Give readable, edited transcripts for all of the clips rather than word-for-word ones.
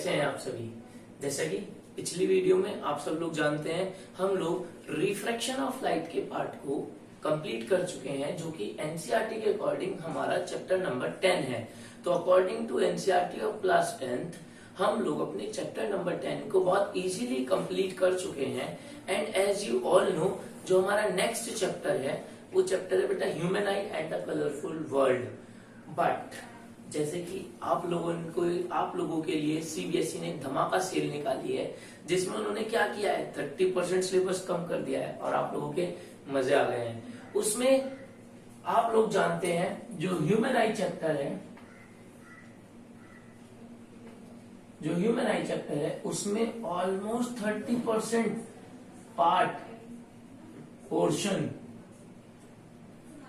कैसे हैं आप सभी। जैसा कि पिछली वीडियो में आप सब लोग जानते हैं, हम लोग रिफ्रैक्शन ऑफ लाइट के पार्ट को कंप्लीट कर चुके हैं, जो कि एनसीईआरटी के अकॉर्डिंग हमारा चैप्टर नंबर 10 है। तो according to NCERT of class 10th हम लोग अपने चैप्टर नंबर 10 को बहुत इजीली कंप्लीट कर चुके हैं। And as you all know, जो हमारा नेक्स्ट चैप्टर है वो चैप्टर है बेटा human eye and the colourful world. But जैसे कि आप लोगों के लिए सीबीएसई ने धमाका सेल निकाली है, जिसमें उन्होंने क्या किया है, 30% सिलेबस कम कर दिया है और आप लोगों के मजे आ गए हैं। उसमें आप लोग जानते हैं जो ह्यूमन आई चैप्टर है उसमें ऑलमोस्ट 30% पार्ट पोर्शन,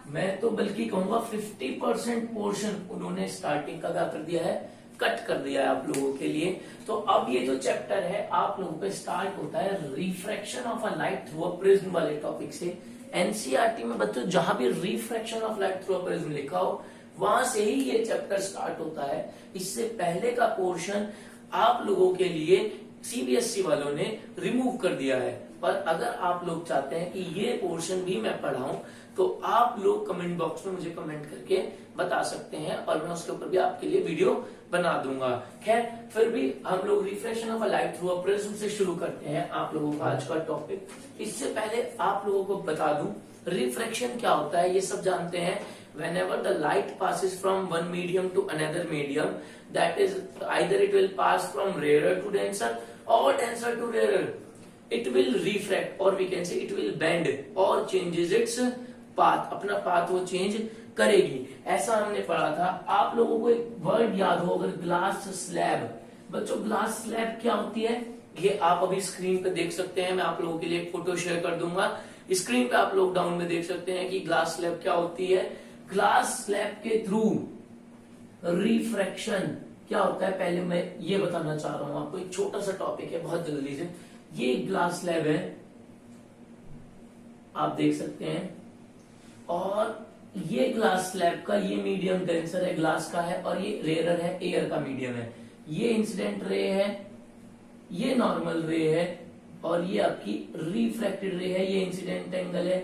मैं तो बल्कि कहूंगा 50% पोर्शन उन्होंने स्टार्टिंग का क्या कर दिया है, कट कर दिया है आप लोगों के लिए। तो अब ये जो चैप्टर है आप लोगों का स्टार्ट होता है refraction of a light through a prism वाले टॉपिक से। एनसीईआरटी में बच्चों जहां भी refraction of light through a prism लिखा हो वहां से ही ये चैप्टर स्टार्ट होता है। इससे पहले का पोर्शन आप लोगों के लिए सीबीएसई वालों ने रिमूव कर दिया है। पर अगर आप लोग चाहते हैं कि ये पोर्शन भी मैं पढ़ाऊं तो आप लोग कमेंट बॉक्स में मुझे कमेंट करके बता सकते हैं और मैं उसके ऊपर भी आपके लिए वीडियो बना दूंगा। खैर, फिर भी हम लोग refraction of a light through a prism से शुरू करते हैं आप लोगों का आज का टॉपिक। इससे पहले आप लोगों को बता दूं रिफ्रैक्शन क्या होता है, ये सब जानते हैं। Whenever the light passes from one medium to another medium, that is either it will pass from rarer to denser or denser to rarer, it will refract or we can say it will bend or changes its path, अपना path वो change करेगी। ऐसा हमने पढ़ा था। आप लोगों को एक वर्ड याद हो अगर, ग्लास स्लैब। बच्चों ग्लास स्लैब क्या होती है ये आप अभी स्क्रीन पे देख सकते हैं। मैं आप लोगों के लिए एक फोटो शेयर कर दूंगा, स्क्रीन पे आप लोग डाउन में देख सकते हैं कि ग्लास स्लैब क्या होती है। ग्लास स्लैब के थ्रू रिफ्रैक्शन क्या होता है, पहले मैं ये बताना चाह रहा हूं आपको। एक छोटा सा टॉपिक है, बहुत जल्दी से। ये ग्लास स्लैब है, आप देख सकते हैं, और ये ग्लास स्लैब का ये मीडियम डेंसर है, ग्लास का है, और ये रेयर है, एयर का मीडियम है। ये इंसिडेंट रे है, ये नॉर्मल रे है, और ये आपकी रिफ्रैक्टेड रे है। ये इंसिडेंट एंगल है,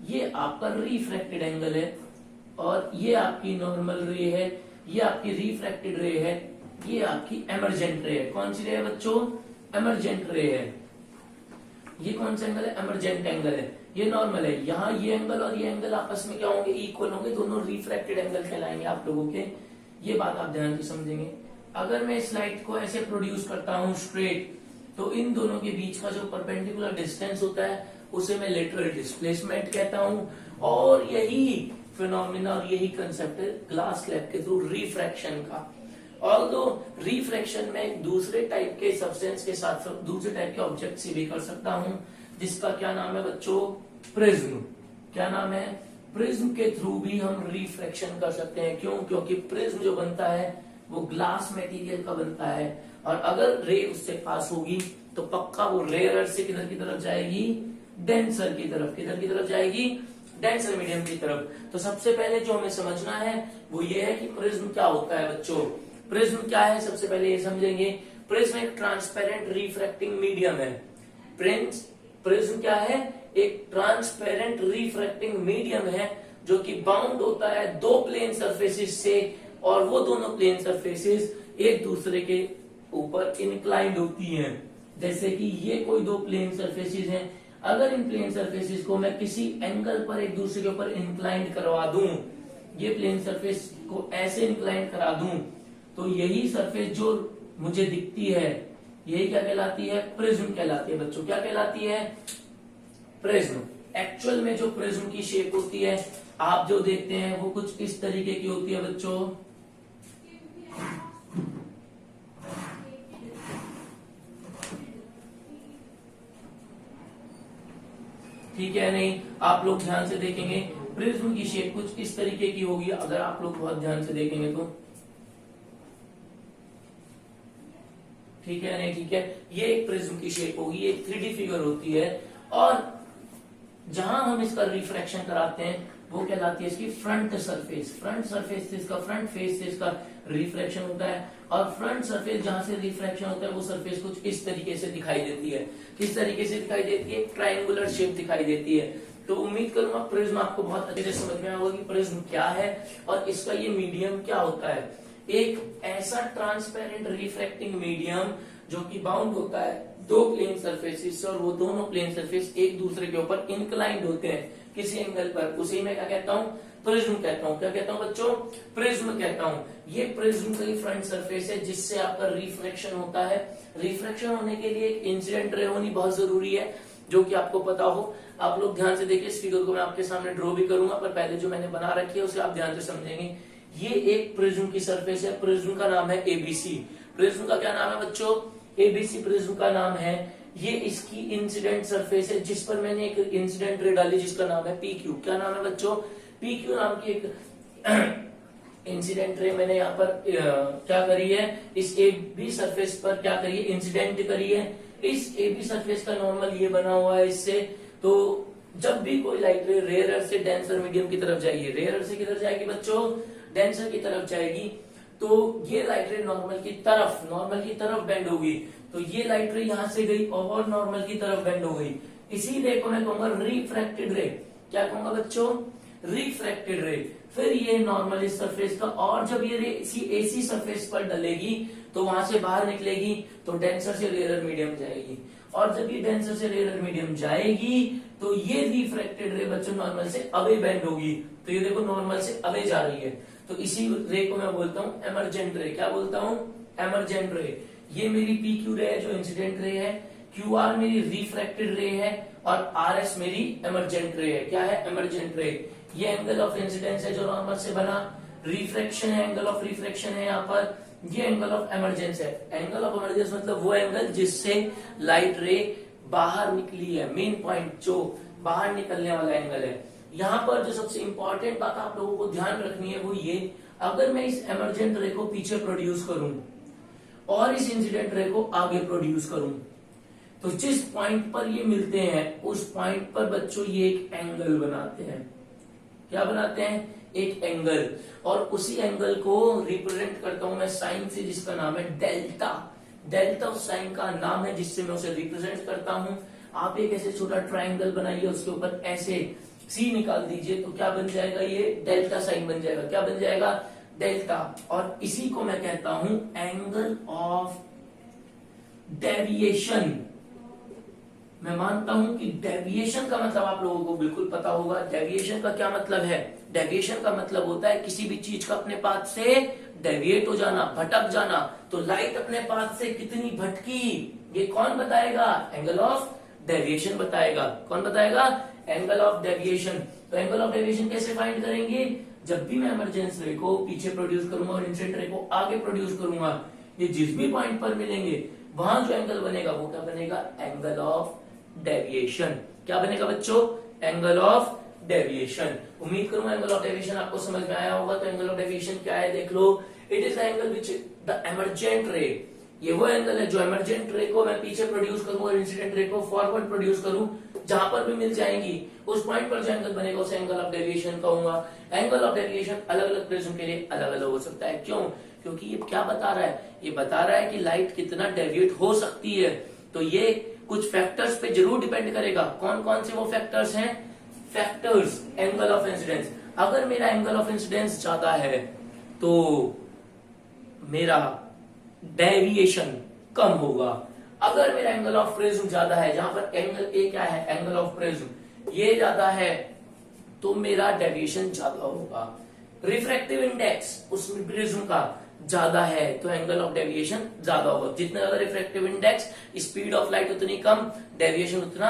ये आपका रिफ्रैक्टेड एंगल है, और ये आपकी नॉर्मल रे है, ये आपकी रिफ्रैक्टेड रे है, ये आपकी एमरजेंट रे है। कौन सी रे है बच्चों, एमरजेंट रे है। ये कौन सा एंगल है, एमरजेंट एंगल है। ये नॉर्मल है। यहाँ ये एंगल और ये एंगल आपस में क्या होंगे, इक्वल होंगे, दोनों रिफ्रैक्टेड एंगल कहलाएंगे आप लोगों के। ये बात आप ध्यान से समझेंगे। अगर मैं इस लाइट को ऐसे प्रोड्यूस करता हूं स्ट्रेट, तो इन दोनों के बीच का जो परपेंडिकुलर डिस्टेंस होता है उसे मैं लेटरल डिस्प्लेसमेंट कहता हूं। और यही फिनोमिना और यही कंसेप्ट है ग्लास स्लैब के थ्रू रिफ्रैक्शन का। ऑल्दो रिफ्रैक्शन में दूसरे टाइप के सब्सटेंस के साथ दूसरे टाइप के ऑब्जेक्ट से भी कर सकता हूं, जिसका क्या नाम है बच्चों, प्रिज्म। क्या नाम है, प्रिज्म के थ्रू भी हम रिफ्रैक्शन कर सकते हैं। क्यों, क्योंकि प्रिज्म जो बनता है वो ग्लास मटेरियल का बनता है, और अगर रे उससे पास होगी तो पक्का वो रेयर से किधर की तरफ जाएगी, डेंसर की तरफ। किधर की तरफ जाएगी, डेंसर मीडियम की तरफ। तो सबसे पहले जो हमें समझना है वो ये है कि प्रिज्म क्या होता है बच्चों। प्रिज्म क्या है, सबसे पहले ये समझेंगे। प्रिज्म एक ट्रांसपेरेंट रिफ्रैक्टिंग मीडियम है। प्रिज्म क्या है, एक ट्रांसपेरेंट रिफ्रैक्टिंग मीडियम है, जो कि बाउंड होता है दो प्लेन सरफेसेस से, और वो दोनों प्लेन सरफेसेस एक दूसरे के ऊपर इंक्लाइंड होती हैं। जैसे कि ये कोई दो प्लेन सरफेसेस हैं, अगर इन प्लेन सरफेसेस को मैं किसी एंगल पर एक दूसरे के ऊपर इंक्लाइंड करवा दूं, ये प्लेन सरफेस को ऐसे इंक्लाइंड करा दूं, तो यही सरफेस जो मुझे दिखती है यही क्या कहलाती है, प्रिज्म कहलाती है। बच्चों क्या कहलाती है, प्रिज्म। एक्चुअल में जो प्रिज्म की शेप होती है आप जो देखते हैं वो कुछ इस तरीके की होती है बच्चों। ठीक है, नहीं आप लोग ध्यान से देखेंगे प्रिज्म की शेप कुछ इस तरीके की होगी, अगर आप लोग बहुत ध्यान से देखेंगे तो। ठीक है, नहीं ठीक है, ये एक प्रिज्म की शेप होगी, ये 3D फिगर होती है। और जहां हम इसका रिफ्रैक्शन कराते हैं वो कहलाती है इसकी फ्रंट सरफेस। फ्रंट सरफेस से इसका, फ्रंट फेस से इसका रिफ्रैक्शन होता है, और फ्रंट सरफेस जहां से रिफ्रैक्शन होता है वो सरफेस कुछ इस तरीके से दिखाई देती है। किस तरीके से दिखाई देती है? ट्रायंगुलर शेप दिखाई देती है। तो उम्मीद करूंगा प्रिज्म आपको बहुत अच्छे से समझ में आएगा कि प्रिज्म क्या है और इसका ये मीडियम क्या होता है। एक ऐसा ट्रांसपेरेंट रिफ्रैक्टिंग मीडियम जो कि बाउंड होता है दो प्लेन सरफेसेस से, और वो दोनों प्लेन सरफेस एक दूसरे के ऊपर इंक्लाइंड होते हैं किसी एंगल पर, उसी में क्या कहता हूं? प्रिज्म कहता हूं। क्या कहता हूं बच्चों? प्रिज्म कहता हूं। ये प्रिज्म का ही फ्रंट सरफेस है जिससे आपका रिफ्रैक्शन होता है। रिफ्रैक्शन होने के लिए एक इंसिडेंट रे होनी बहुत जरूरी है, जो कि आपको पता हो। आप लोग ध्यान से देखिए, इस फिगर को मैं आपके सामने ड्रॉ भी करूंगा, पर पहले जो मैंने बना रखी है उसे आप ध्यान से समझेंगे। ये एक प्रिज्म की सरफेस है, प्रिज्म का नाम है एबीसी। प्रिज्म का क्या नाम है बच्चों? एबीसी प्रिज्म का नाम है। ये इसकी इंसिडेंट सरफेस है जिस पर मैंने एक इंसिडेंट रे डाली जिसका नाम है पीक्यू। क्या नाम है बच्चों? पीक्यू नाम की एक इंसिडेंट रे मैंने यहाँ पर क्या करी है? इस एबी सरफेस पर क्या करी है? इंसिडेंट करी है। इस एबी सरफेस का नॉर्मल ये बना हुआ है इससे। तो जब भी कोई लाइट रे रेयरर से डेंसर मीडियम की तरफ जाएगी, रेयरर से किधर जाएगी बच्चों? डेंसर की तरफ जाएगी। तो ये लाइट रे नॉर्मल की तरफ बेंड होगी। तो ये लाइट रे यहां से गई और नॉर्मल की तरफ बेंड हो गई। इसी रे को मैं कहूंगा रिफ्रैक्टेड रे। क्या कहूंगा बच्चों? रिफ्रैक्टेड रे। फिर ये नॉर्मल इस सरफेस का, और जब ये रे इसी एसी सरफेस पर डलेगी तो वहां से बाहर निकलेगी तो डेंसर से रेयरर मीडियम जाएगी, और जब ये डेंसर से रेयरर मीडियम जाएगी तो ये रिफ्रैक्टेड रे बच्चों नॉर्मल से अवे बेंड होगी। तो ये देखो नॉर्मल से अवे जा रही है। तो इसी रे को मैं बोलता हूं एमरजेंट रे। क्या बोलता हूं? Emergent ray. ये मेरी पी क्यू रे है जो इंसिडेंट रे है, क्यू आर मेरी रिफ्रैक्टेड रे है, और आर एस मेरी एमरजेंट रे है। क्या है? Emergent ray. ये एंगल ऑफ इंसिडेंस है जो नॉर्मल से बना, रिफ्रैक्शन है, एंगल ऑफ रिफ्रैक्शन है यहाँ पर, ये एंगल ऑफ एमरजेंस है। एंगल ऑफ एमरजेंस मतलब वो एंगल जिससे लाइट रे बाहर निकली है, मेन पॉइंट जो बाहर निकलने वाला एंगल है। यहाँ पर जो सबसे इंपॉर्टेंट बात आप लोगों को ध्यान रखनी है वो ये, अगर मैं इस एमरजेंट रे को पीछे प्रोड्यूस करूं और इस इंसिडेंट रे को आगे प्रोड्यूस करूं, तो जिस पॉइंट पर ये मिलते हैं उस पॉइंट पर बच्चों ये एक एंगल बनाते हैं। क्या बनाते हैं? एक एंगल। और उसी एंगल को रिप्रेजेंट करता हूं मैं साइन से जिसका नाम है डेल्टा। डेल्टा उस साइन का नाम है जिससे मैं उसे रिप्रेजेंट करता हूं। आप एक ऐसे छोटा ट्राइंगल बनाइए, उसके ऊपर ऐसे सी निकाल दीजिए, तो क्या बन जाएगा? ये डेल्टा साइन बन जाएगा। क्या बन जाएगा? डेल्टा। और इसी को मैं कहता हूं एंगल ऑफ डेविएशन। मैं मानता हूं कि डेविएशन का मतलब आप लोगों को बिल्कुल पता होगा। डेविएशन का क्या मतलब है? डेविएशन का मतलब होता है किसी भी चीज का अपने पाथ से डेविएट हो जाना, भटक जाना। तो लाइट अपने पाथ से कितनी भटकी, ये कौन बताएगा? एंगल ऑफ डेविएशन बताएगा। कौन बताएगा? Angle of deviation. तो एंगल ऑफ डेविएशन कैसे फाइंड करेंगे? जब भी मैं इमरजेंस रे को पीछे प्रोड्यूस करूंगा और इंसिडेंट रे को आगे प्रोड्यूस करूंगा, ये जिस भी पॉइंट पर मिलेंगे वहां जो एंगल बनेगा वो क्या बनेगा? Angle of deviation. क्या बनेगा बच्चों? Angle of deviation. उम्मीद करूंगा एंगल ऑफ डेविएशन आपको समझ में आया होगा। तो एंगल ऑफ डेविएशन क्या है देख लो। It is the angle which the emergent ray, ये वो एंगल है जो एमरजेंट रे को मैं पीछे प्रोड्यूस करूं और इंसिडेंट रे को फॉरवर्ड प्रोड्यूस करूं, जहां पर भी मिल जाएंगी उस पॉइंट पर जो एंगल बनेगा उसे एंगल ऑफ डेविएशन कहूंगा। एंगल ऑफ डेविएशन अलग अलग प्रिज्म के लिए अलग अलग हो सकता है। क्यों? क्योंकि ये क्या बता रहा है? ये बता रहा है कि लाइट कितना डेविएट हो सकती है। तो ये कुछ फैक्टर्स पे जरूर डिपेंड करेगा। कौन कौन से वो फैक्टर्स हैं? Factors angle of incidence. अगर मेरा एंगल ऑफ इंसिडेंस ज्यादा है तो मेरा डेविएशन कम होगा। अगर मेरा एंगल ऑफ प्रिज्म ज्यादा है, जहां पर एंगल ए क्या है? एंगल ऑफ प्रिज्म, ये ज्यादा है तो मेरा डेविएशन ज्यादा होगा। रिफ्रैक्टिव इंडेक्स उस प्रिज्म का ज्यादा है तो एंगल ऑफ डेविएशन ज्यादा होगा। जितना ज्यादा refractive index, speed of light उतनी कम, डेविएशन उतना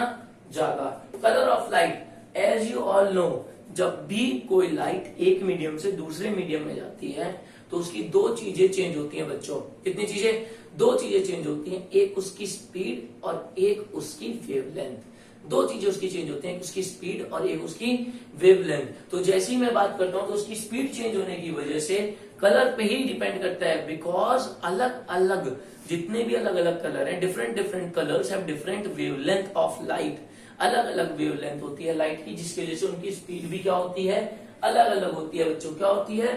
ज्यादा। Colour of light, as you all know, जब भी कोई लाइट एक मीडियम से दूसरे मीडियम में जाती है तो उसकी दो चीजें चेंज होती हैं बच्चों। कितनी चीजें? दो चीजें चेंज होती हैं, एक उसकी स्पीड और एक उसकी वेवलेंथ। दो चीजें उसकी चेंज होती हैं, एक उसकी स्पीड और एक उसकी वेवलेंथ। तो जैसे ही मैं बात करता हूं तो उसकी स्पीड चेंज होने की वजह से कलर पे ही डिपेंड करता है। बिकॉज अलग अलग जितने भी अलग अलग कलर हैं, different different colours have different wavelength of light. अलग अलग वेवलेंथ होती है लाइट की, जिसकी वजह से उनकी स्पीड भी क्या होती है, अलग अलग होती है बच्चों, क्या होती है,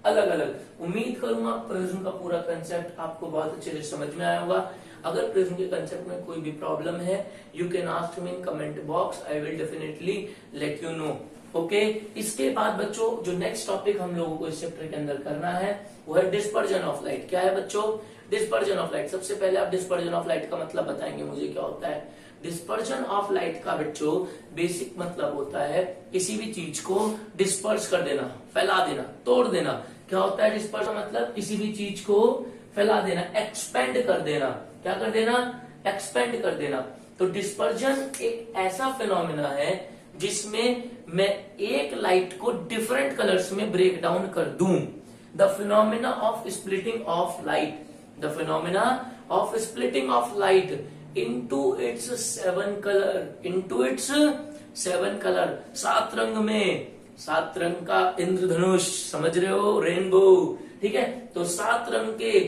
अलग अलग। उम्मीद करूंगा प्रिज्म का पूरा कंसेप्ट आपको बहुत अच्छे से समझ में आया होगा। अगर प्रिज्म के कंसेप्ट में कोई भी प्रॉब्लम है, you can ask me in comment box, I will definitely let you know. Okay, इसके बाद बच्चों जो नेक्स्ट टॉपिक हम लोगों को इस चैप्टर के अंदर करना है वो है डिस्पर्जन ऑफ लाइट। क्या है बच्चों, डिस्पर्जन ऑफ लाइट। सबसे पहले आप डिस्पर्जन ऑफ लाइट का मतलब बताएंगे मुझे क्या होता है। डिस्पर्जन ऑफ लाइट का बच्चों बेसिक मतलब होता है किसी भी चीज को डिस्पर्स कर देना, फैला देना, तोड़ देना। क्या होता है डिस्पर्स मतलब, किसी भी चीज को फैला देना, एक्सपेंड कर देना। क्या कर देना, एक्सपेंड कर देना। तो डिस्पर्जन एक ऐसा फिनोमिना है जिसमें मैं एक लाइट को डिफरेंट कलर्स में ब्रेक डाउन कर दूं। The phenomena of splitting of light, the phenomena of splitting of light into its 7 color, into its 7 color, 7 रंग में, 7 रंग का इंद्रधनुष, समझ रहे हो, रेनबो, ठीक है। तो 7 रंग के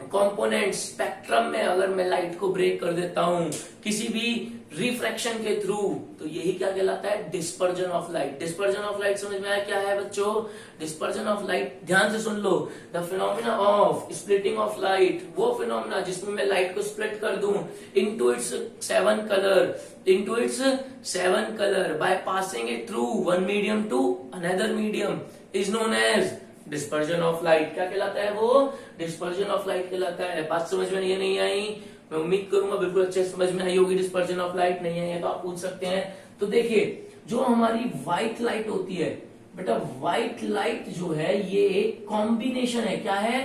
कंपोनेंट स्पेक्ट्रम में अगर मैं लाइट को ब्रेक कर देता हूं किसी भी रिफ्रैक्शन के थ्रू, तो यही क्या कहलाता है, dispersion of light. Dispersion of light समझ में आया क्या है बच्चों, डिस्पर्जन ऑफ लाइट ध्यान से सुन लो। The phenomena of splitting of light, वो फिनोमिना जिसमें मैं लाइट को स्प्लिट कर दूं into its 7 colour, into its 7 colour by passing it through one medium to another medium is known as dispersion of light. क्या कहलाता है वो, डिस्पर्जन ऑफ लाइट कहलाता है। बात समझ में ये नहीं आई, मैं उम्मीद करूंगा बिल्कुल अच्छे से समझ में आई होगी। डिस्पर्जन ऑफ लाइट नहीं है तो आप पूछ सकते हैं। तो देखिए जो हमारी व्हाइट लाइट होती है बेटा, व्हाइट लाइट जो है ये एक कॉम्बिनेशन है। क्या है,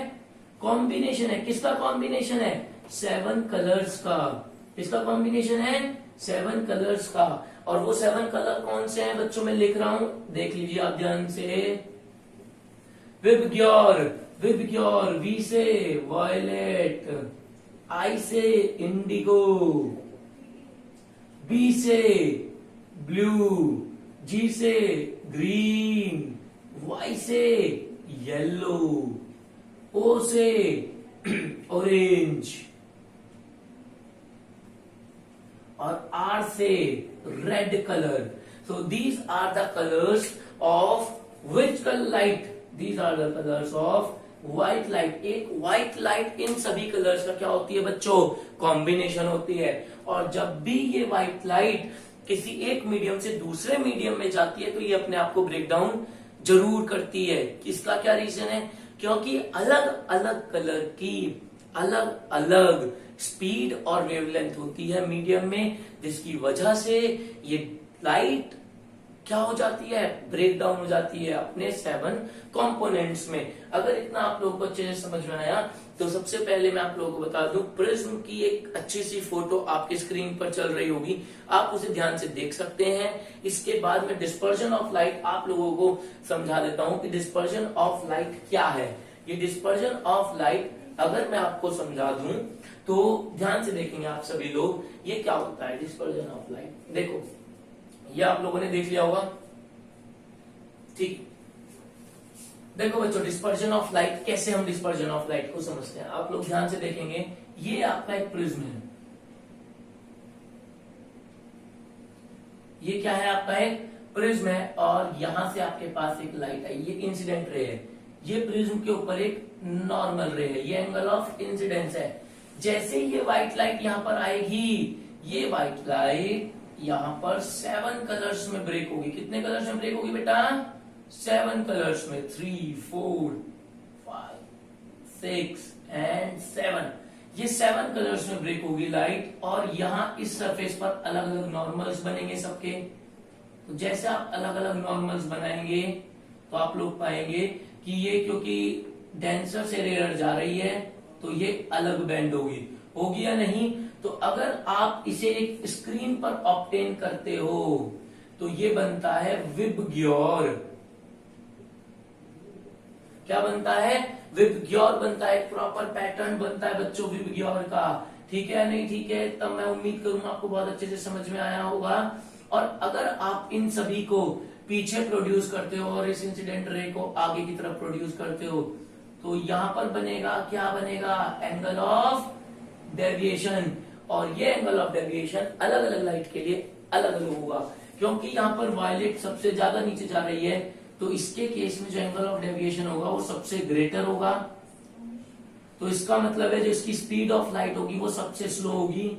कॉम्बिनेशन है। किसका कॉम्बिनेशन है, 7 कलर्स का। किसका कॉम्बिनेशन है, 7 कलर्स का। और वो 7 कलर कौन से हैं बच्चों, मैं लिख रहा हूं, देख लीजिए आप ध्यान से। विबग्योर, विबग्योर, वी से वॉयलेट, आई से इंडिगो, बी से ब्लू, जी से ग्रीन, वाई से येलो, ओ से ऑरेंज और आर से red colour. So these are the colours of which colour light, these are the colours of white light. एक white light इन सभी कलर्स का क्या होती है बच्चों, कॉम्बिनेशन होती है। और जब भी ये व्हाइट लाइट किसी एक मीडियम से दूसरे मीडियम में जाती है तो ये अपने आप को ब्रेक डाउन जरूर करती है। इसका क्या रीजन है, क्योंकि अलग अलग कलर की अलग अलग स्पीड और वेवलेंथ होती है मीडियम में, जिसकी वजह से ये लाइट क्या हो जाती है, ब्रेक डाउन हो जाती है अपने 7 कंपोनेंट्स में। अगर इतना आप लोगों को अच्छे से समझ में आया तो सबसे पहले मैं आप लोगों को बता दूं, प्रिज्म की एक अच्छी सी फोटो आपकी स्क्रीन पर चल रही होगी, आप उसे ध्यान से देख सकते हैं। इसके बाद में डिस्पर्जन ऑफ लाइट आप लोगों को समझा देता हूं कि डिस्पर्जन ऑफ लाइट क्या है। ये डिस्पर्जन ऑफ लाइट अगर मैं आपको समझा दूं तो ध्यान से देखेंगे आप सभी लोग, ये क्या होता है डिस्पर्जन ऑफ लाइट। देखो ये आप लोगों ने देख लिया होगा, ठीक। देखो बच्चों डिस्पर्जन ऑफ लाइट, कैसे हम डिस्पर्जन ऑफ लाइट को समझते हैं, आप लोग ध्यान से देखेंगे। ये आपका एक प्रिज्म है, ये क्या है आपका एक प्रिज्म है, और यहां से आपके पास एक लाइट है, ये इंसिडेंट रे है। ये प्रिज्म के ऊपर एक नॉर्मल रे है, ये एंगल ऑफ इंसिडेंस है। जैसे ये व्हाइट लाइट यहां पर आएगी, ये व्हाइट लाइट यहां पर 7 कलर्स में ब्रेक होगी। कितने कलर्स में ब्रेक होगी बेटा, 7 कलर्स में, 3, 4, 5, 6 एंड 7। ये 7 कलर्स में ब्रेक होगी लाइट, और यहां इस सरफेस पर अलग अलग नॉर्मल्स बनेंगे सबके। तो जैसे आप अलग अलग नॉर्मल्स बनाएंगे तो आप लोग पाएंगे कि ये क्योंकि डेंसर से रेयर जा रही है तो ये अलग बेंड होगी या नहीं। तो अगर आप इसे एक स्क्रीन पर ऑब्टेन करते हो तो ये बनता है विबग्योर। क्या बनता है, विबग्योर बनता है, प्रॉपर पैटर्न बनता है बच्चों विबग्योर का। ठीक है नहीं, ठीक है, तब मैं उम्मीद करूंगा आपको बहुत अच्छे से समझ में आया होगा। और अगर आप इन सभी को पीछे प्रोड्यूस करते हो और इस इंसिडेंट रे को आगे की तरफ प्रोड्यूस करते हो तो यहां पर बनेगा, क्या बनेगा, एंगल ऑफ डेविएशन। और ये एंगल ऑफ डेविएशन अलग अलग लाइट के लिए अलग अलग होगा, क्योंकि यहाँ पर वायलेट सबसे ज्यादा नीचे जा रही है, तो इसके केस में जो एंगल ऑफ डेविएशन होगा वो सबसे ग्रेटर होगा। तो इसका मतलब है जो इसकी स्पीड ऑफ लाइट होगी वो सबसे स्लो होगी,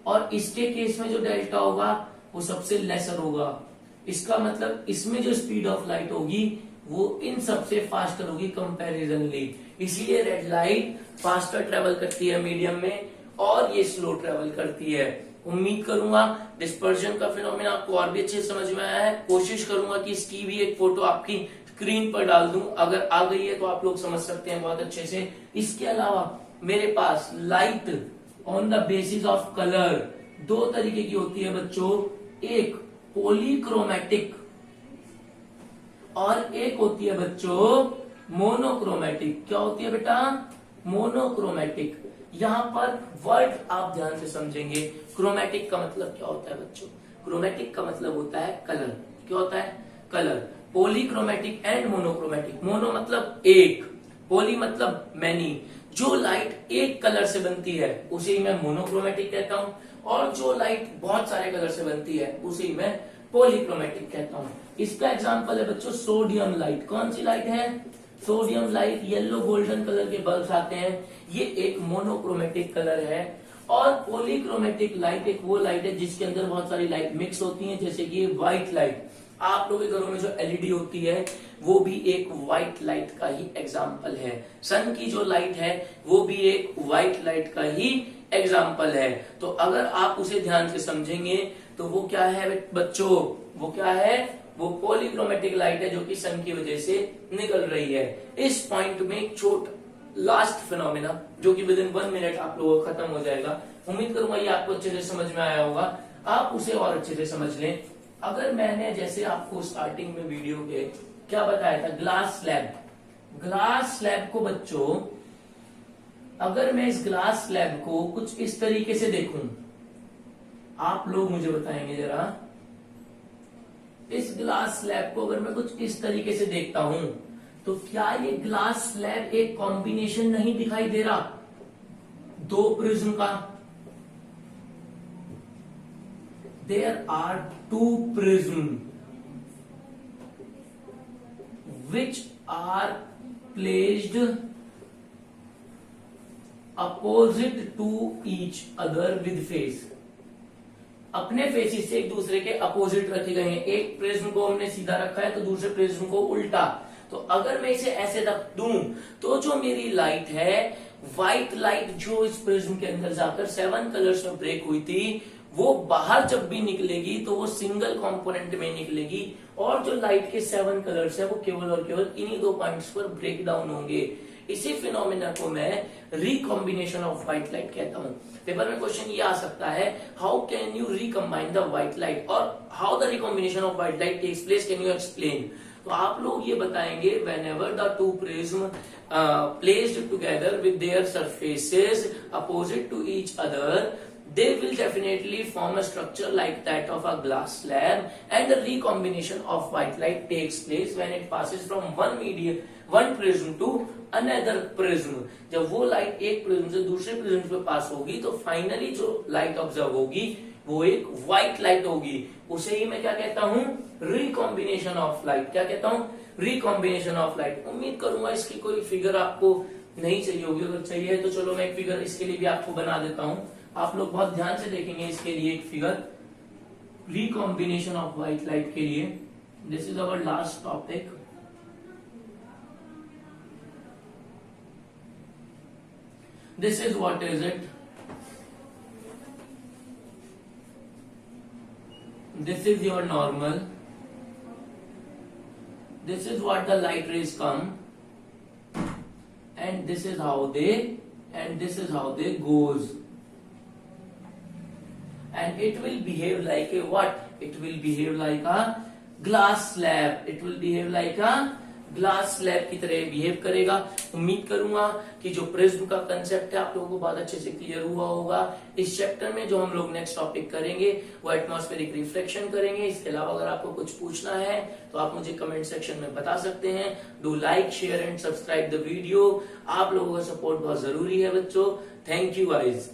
और इसके केस में जो डेल्टा होगा वो सबसे लेसर होगा। इसका मतलब इसमें जो स्पीड ऑफ लाइट होगी वो इन सबसे फास्टर होगी कंपैरिजनली, इसलिए रेड लाइट फास्टर ट्रेवल करती है मीडियम में और ये स्लो ट्रेवल करती है। उम्मीद करूंगा डिस्पर्जन का फिनोमेना आपको और भी अच्छे समझ में आया है। कोशिश करूंगा कि इसकी भी एक फोटो आपकी स्क्रीन पर डाल दूं, अगर आ गई है तो आप लोग समझ सकते हैं बहुत अच्छे से। इसके अलावा मेरे पास light on the basis of colour दो तरीके की होती है बच्चों, एक पॉलीक्रोमैटिक और एक होती है बच्चों मोनोक्रोमैटिक। क्या होती है बेटा? मोनोक्रोमैटिक। यहां पर वर्ड आप ध्यान से समझेंगे। क्रोमैटिक का मतलब क्या होता है बच्चों? क्रोमैटिक का मतलब होता है कलर। क्या होता है? Colour. Polychromatic and monochromatic. Mono मतलब एक, पॉली मतलब मैनी। जो लाइट एक कलर से बनती है उसे ही मैं मोनोक्रोमैटिक कहता हूं, और जो लाइट बहुत सारे कलर से बनती है उसे ही मैं पॉलीक्रोमैटिक कहता हूं। इसका एग्जांपल है बच्चों सोडियम लाइट। कौन सी लाइट है? Sodium light. Yellow golden colour के बल्ब आते हैं, ये एक मोनोक्रोमैटिक कलर है। और पॉलीक्रोमैटिक लाइट एक वो लाइट है जिसके अंदर बहुत सारी लाइट मिक्स होती हैं, जैसे कि व्हाइट लाइट। आप लोगों के घरों में जो एलईडी होती है वो भी एक व्हाइट लाइट का ही एग्जाम्पल है। सन की जो लाइट है वो भी एक व्हाइट लाइट का ही एग्जाम्पल है। तो अगर आप उसे ध्यान से समझेंगे तो वो क्या है बच्चों? वो क्या है? वो पॉलीक्रोमैटिक लाइट है जो कि सन की वजह से निकल रही है। इस पॉइंट में एक छोट लास्ट फिनोमेना जो कि विद इन 1 मिनट आप लोगों का खत्म हो जाएगा। उम्मीद करूंगा ये आपको अच्छे से समझ में आया होगा। आप उसे और अच्छे से समझ लें। अगर मैंने जैसे आपको स्टार्टिंग में वीडियो के क्या बताया था, ग्लास स्लैब। ग्लास स्लैब को बच्चों, अगर मैं इस ग्लास स्लैब को कुछ इस तरीके से देखूं, आप लोग मुझे बताएंगे जरा, इस ग्लास स्लैब को अगर मैं कुछ इस तरीके से देखता हूं तो क्या ये ग्लास स्लैब एक कॉम्बिनेशन नहीं दिखाई दे रहा दो प्रिज्म का? There are two prisms which are placed opposite to each other with face. अपने फेसिस से एक दूसरे के अपोजिट रखे गए हैं। एक प्रिज्म को हमने सीधा रखा है तो दूसरे प्रिज्म को उल्टा। तो अगर मैं इसे ऐसे रख दूं तो जो मेरी लाइट है, व्हाइट लाइट जो इस प्रिज्म के अंदर जाकर 7 कलर्स में ब्रेक हुई थी, वो बाहर जब भी निकलेगी तो वो सिंगल कंपोनेंट में निकलेगी, और जो लाइट के 7 कलर्स है वो केवल और केवल इन्हीं 2 पॉइंट्स पर ब्रेक डाउन होंगे। इसी फिनोमेना को मैं रिकॉम्बिनेशन ऑफ व्हाइट लाइट कहता हूं। पेपर में क्वेश्चन ये आ सकता है, how can you recombine the white light, और how the recombination of white light takes place, can you explain? तो आप लोग ये बताएंगे, whenever the two prism placed together with their surfaces opposite to each other, they will definitely form a structure like that of a glass slab, and the recombination of white light takes place when it passes from one prism to another prism. जब वो light एक prism से दूसरे prism पे पास होगी तो finally जो light observe होगी वो एक व्हाइट लाइट होगी। उसे ही मैं क्या कहता हूं? Recombination of light. क्या कहता हूं? Recombination of light. उम्मीद करूंगा इसकी कोई फिगर आपको नहीं चाहिए होगी, अगर चाहिए तो चलो मैं एक फिगर इसके लिए भी आपको बना देता हूं। आप लोग बहुत ध्यान से देखेंगे इसके लिए एक figure, recombination of white light के लिए। This is our last topic. This is what is it? This is your normal. This is what the light rays come, and this is how they goes. And it will behave like a what? It will behave like a glass slab. It will behave like a glass slab की तरह behave करेगा। उम्मीद करूंगा कि जो prism का concept है आप लोगों को बहुत अच्छे से क्लियर हुआ होगा। इस चैप्टर में जो हम लोग नेक्स्ट टॉपिक करेंगे वो एटमॉस्फेरिक रिफ्लेक्शन करेंगे। इसके अलावा अगर आपको कुछ पूछना है तो आप मुझे कमेंट सेक्शन में बता सकते हैं। Do like, share and subscribe the video. आप लोगों का सपोर्ट बहुत जरूरी है बच्चों। Thank you guys.